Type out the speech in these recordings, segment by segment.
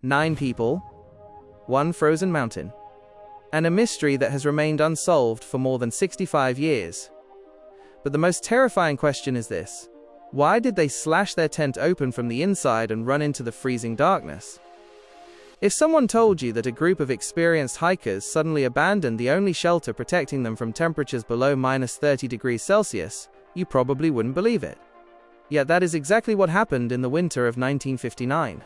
9 people, 1 frozen mountain, and a mystery that has remained unsolved for more than 65 years. But the most terrifying question is this: why did they slash their tent open from the inside and run into the freezing darkness? If someone told you that a group of experienced hikers suddenly abandoned the only shelter protecting them from temperatures below -30 degrees Celsius, you probably wouldn't believe it. Yet that is exactly what happened in the winter of 1959.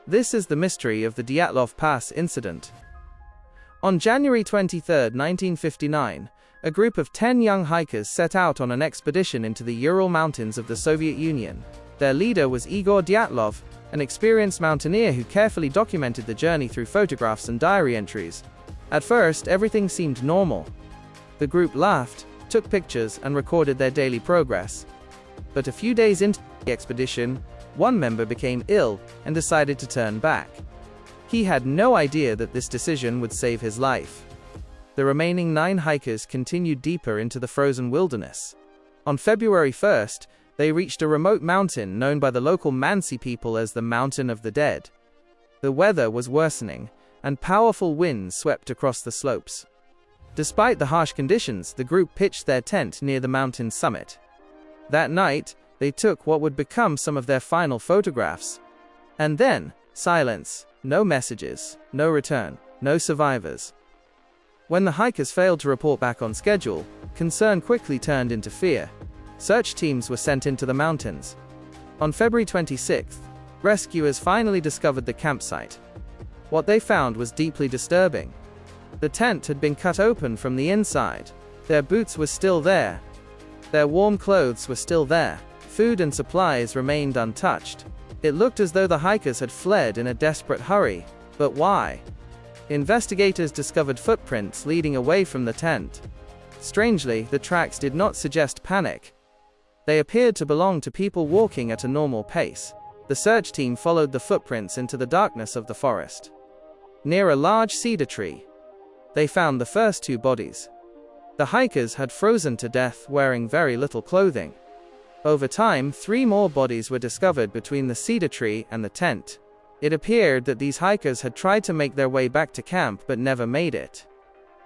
This is the mystery of the Dyatlov Pass Incident. On January 23, 1959, a group of 10 young hikers set out on an expedition into the Ural Mountains of the Soviet Union. Their leader was Igor Dyatlov, an experienced mountaineer who carefully documented the journey through photographs and diary entries. At first, everything seemed normal. The group laughed, took pictures, and recorded their daily progress. But a few days into the expedition, one member became ill and decided to turn back. He had no idea that this decision would save his life. The remaining 9 hikers continued deeper into the frozen wilderness. On February 1st, they reached a remote mountain known by the local Mansi people as the Mountain of the Dead. The weather was worsening, and powerful winds swept across the slopes. Despite the harsh conditions, the group pitched their tent near the mountain's summit. That night, they took what would become some of their final photographs. And then, silence, no messages, no return, no survivors. When the hikers failed to report back on schedule, concern quickly turned into fear. Search teams were sent into the mountains. On February 26th, rescuers finally discovered the campsite. What they found was deeply disturbing. The tent had been cut open from the inside. Their boots were still there. Their warm clothes were still there. Food and supplies remained untouched. It looked as though the hikers had fled in a desperate hurry. But why? Investigators discovered footprints leading away from the tent. Strangely, the tracks did not suggest panic. They appeared to belong to people walking at a normal pace. The search team followed the footprints into the darkness of the forest. Near a large cedar tree, they found the first 2 bodies. The hikers had frozen to death wearing very little clothing. Over time, 3 more bodies were discovered between the cedar tree and the tent. It appeared that these hikers had tried to make their way back to camp but never made it.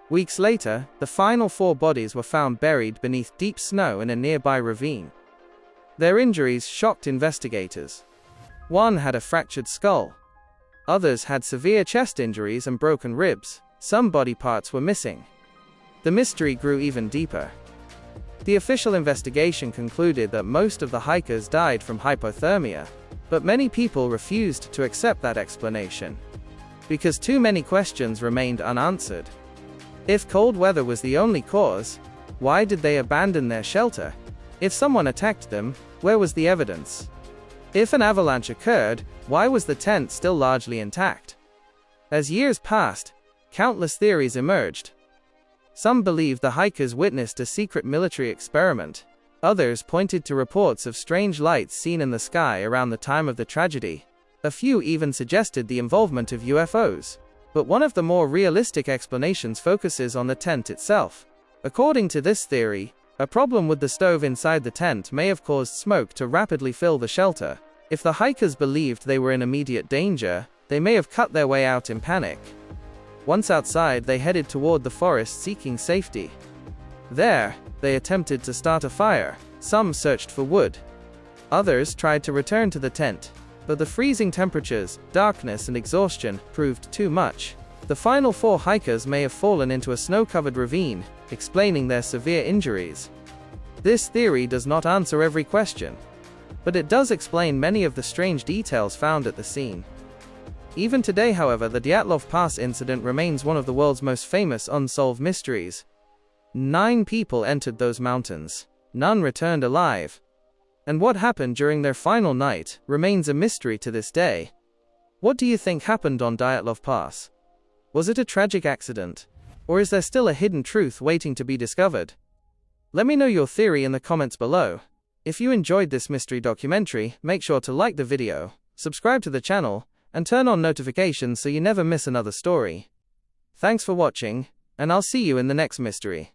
Weeks later, the final 4 bodies were found buried beneath deep snow in a nearby ravine. Their injuries shocked investigators. One had a fractured skull. Others had severe chest injuries and broken ribs. Some body parts were missing. The mystery grew even deeper. The official investigation concluded that most of the hikers died from hypothermia, but many people refused to accept that explanation, because too many questions remained unanswered. If cold weather was the only cause, why did they abandon their shelter? If someone attacked them, where was the evidence? If an avalanche occurred, why was the tent still largely intact? As years passed, countless theories emerged. Some believed the hikers witnessed a secret military experiment. Others pointed to reports of strange lights seen in the sky around the time of the tragedy. A few even suggested the involvement of UFOs. But one of the more realistic explanations focuses on the tent itself. According to this theory, a problem with the stove inside the tent may have caused smoke to rapidly fill the shelter. If the hikers believed they were in immediate danger, they may have cut their way out in panic. Once outside, they headed toward the forest seeking safety. There, they attempted to start a fire. Some searched for wood. Others tried to return to the tent. But the freezing temperatures, darkness, and exhaustion proved too much. The final 4 hikers may have fallen into a snow-covered ravine, explaining their severe injuries. This theory does not answer every question, but it does explain many of the strange details found at the scene. Even today, however, the Dyatlov Pass incident remains one of the world's most famous unsolved mysteries. 9 people entered those mountains. None returned alive. And what happened during their final night remains a mystery to this day. What do you think happened on Dyatlov Pass? Was it a tragic accident? Or is there still a hidden truth waiting to be discovered? Let me know your theory in the comments below. If you enjoyed this mystery documentary, make sure to like the video, subscribe to the channel, and turn on notifications so you never miss another story. Thanks for watching, and I'll see you in the next mystery.